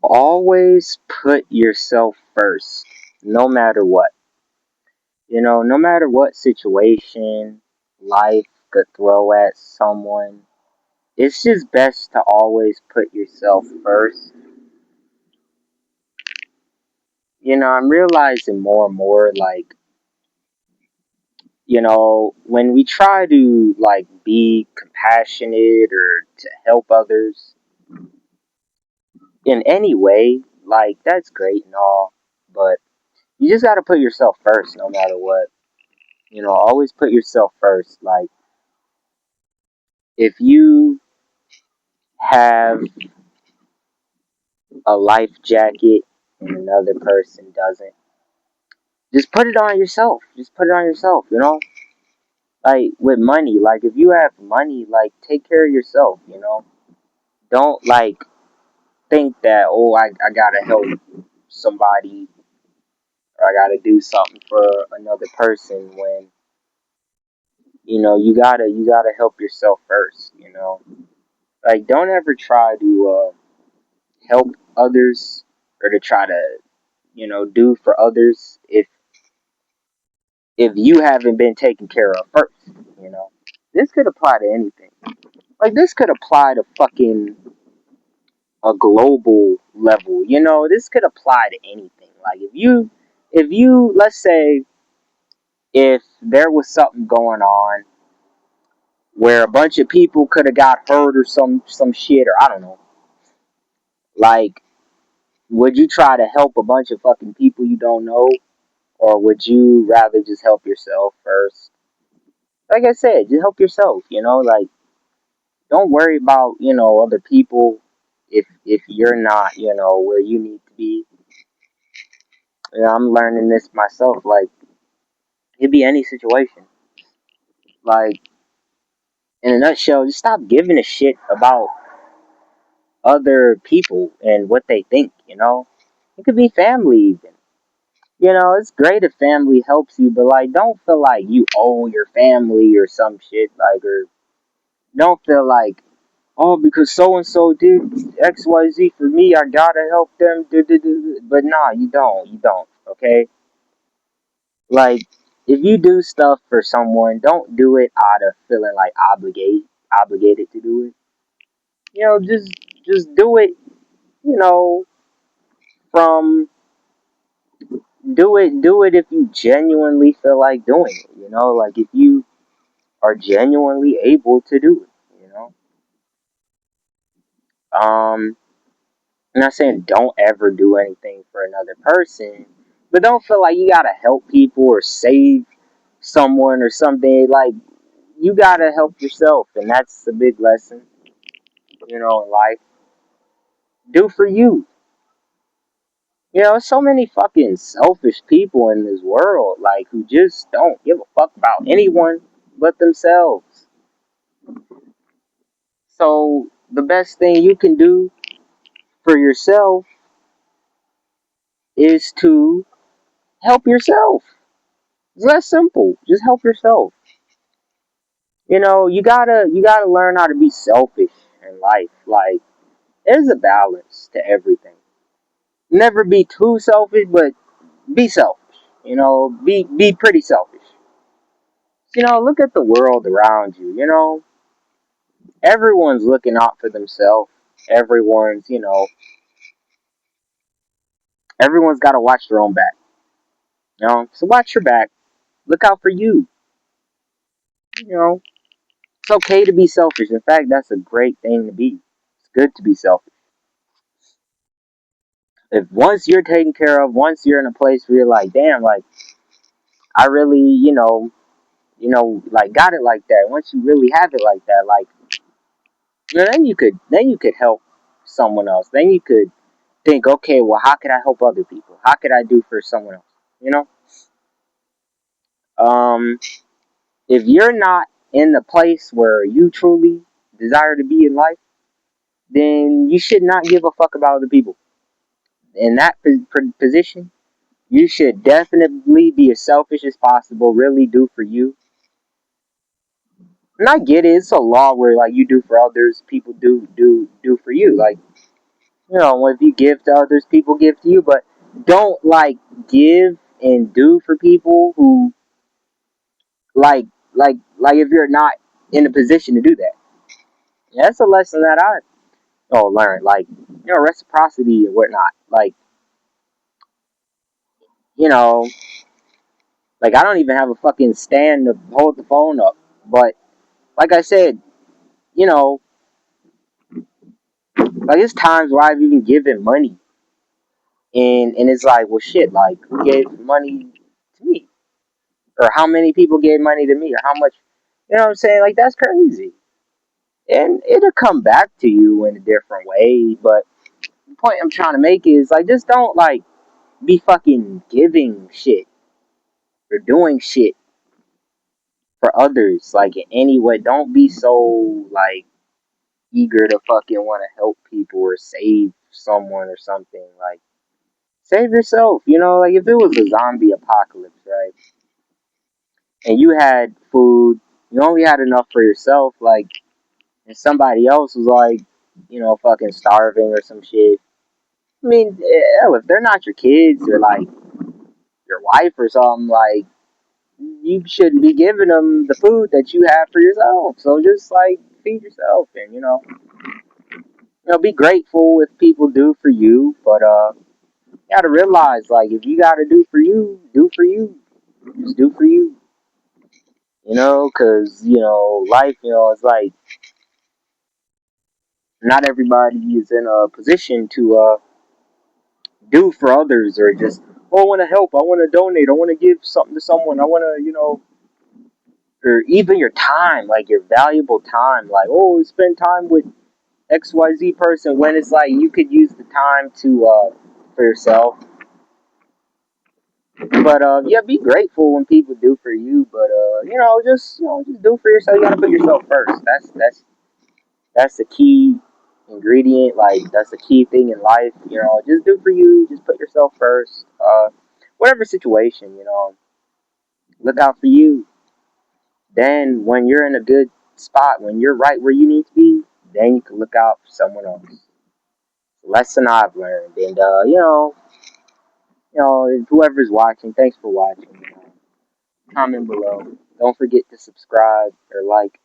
Always put yourself first, no matter what. No matter what situation life could throw at someone, it's just best to always put yourself first. I'm realizing more and more, like, when we try to, like, be compassionate or to help others in any way, like, that's great and all, but you just got to put yourself first no matter what. Always put yourself first. Like, if you have a life jacket and another person doesn't, just put it on yourself. Just put it on yourself, Like, with money, like, if you have money, like, take care of yourself. Don't, like, think that, oh, I gotta help somebody or I gotta do something for another person when, you gotta help yourself first. Like, don't ever try to, help others or to try to, do for others if you haven't been taken care of first, you know. This could apply to anything. Like, this could apply to fucking a global level. This could apply to anything. Like, if you let's say if there was something going on where a bunch of people could have got hurt or some shit, or I don't know. Like, would you try to help a bunch of fucking people you don't know, or would you rather just help yourself first? Like I said, just help yourself. Like, don't worry about other people if you're not where you need to be. I'm learning this myself. Like, it could be any situation. Like, in a nutshell, just stop giving a shit about other people and what they think. It could be family even. It's great if family helps you, but, like, don't feel like you owe your family or some shit. Like, or don't feel like, oh, because so and so did XYZ for me, I gotta help them. But nah, you don't. You don't. Okay? Like, if you do stuff for someone, don't do it out of feeling like obligated to do it. Just do it. You know, from do it if you genuinely feel like doing it. Like, if you are genuinely able to do it. Um, I'm not saying don't ever do anything for another person, but don't feel like you gotta help people or save someone or something. Like, you gotta help yourself, and that's the big lesson, in life. Do for you. So many fucking selfish people in this world, like, who just don't give a fuck about anyone but themselves. So the best thing you can do for yourself is to help yourself. It's that simple. Just help yourself. You gotta learn how to be selfish in life. Like, there's a balance to everything. Never be too selfish, but be selfish. Be pretty selfish. Look at the world around you. Everyone's looking out for themselves. Everyone's, everyone's got to watch their own back. So watch your back. Look out for you. You know, it's okay to be selfish. In fact, that's a great thing to be. It's good to be selfish. If once you're taken care of, once you're in a place where you're like, damn, like, I really, like, got it like that. Once you really have it like that, like, then you could help someone else. Then you could think, okay, well, how could I help other people? How could I do for someone else? You know, um, if you're not in the place where you truly desire to be in life, then you should not give a fuck about other people. In that position, you should definitely be as selfish as possible. Really do for you. And I get it; it's a law where, like, you do for others, people do for you. Like, You know, if you give to others, people give to you, but don't like give and do for people who like if you're not in a position to do that. Yeah, that's a lesson that I learned. Like, reciprocity and whatnot. Like, you know, like I don't even have a fucking stand to hold the phone up. But like I said, you know, like it's times where I've even given money and it's like, well shit, like who gave money to me? Or how many people gave money to me or how much, you know what I'm saying? Like that's crazy. And it'll come back to you in a different way, but the point I'm trying to make is like just don't like be fucking giving shit or doing shit for others like in any way. Don't be so like eager to fucking want to help people or save someone or something. Like save yourself, like if it was a zombie apocalypse, right? And you had food, you only had enough for yourself, like, and somebody else was like, fucking starving or some shit. I mean, hell, if they're not your kids or like your wife or something, like you shouldn't be giving them the food that you have for yourself. So just like feed yourself and be grateful if people do for you, but you gotta realize like if you gotta do for you, do for you. Just do for you. Because life, it's like not everybody is in a position to do for others or just I want to help, I want to donate, I want to give something to someone, I want to or even your time, like your valuable time, like spend time with XYZ person when it's like you could use the time to for yourself. But yeah, be grateful when people do for you. But just do for yourself. You gotta put yourself first. That's the key ingredient. Like that's the key thing in life. Just do for you. Just put yourself first. Whatever situation, look out for you. Then when you're in a good spot, when you're right where you need to be, then you can look out for someone else. Lesson I've learned, and whoever's watching, thanks for watching. Comment below. Don't forget to subscribe or like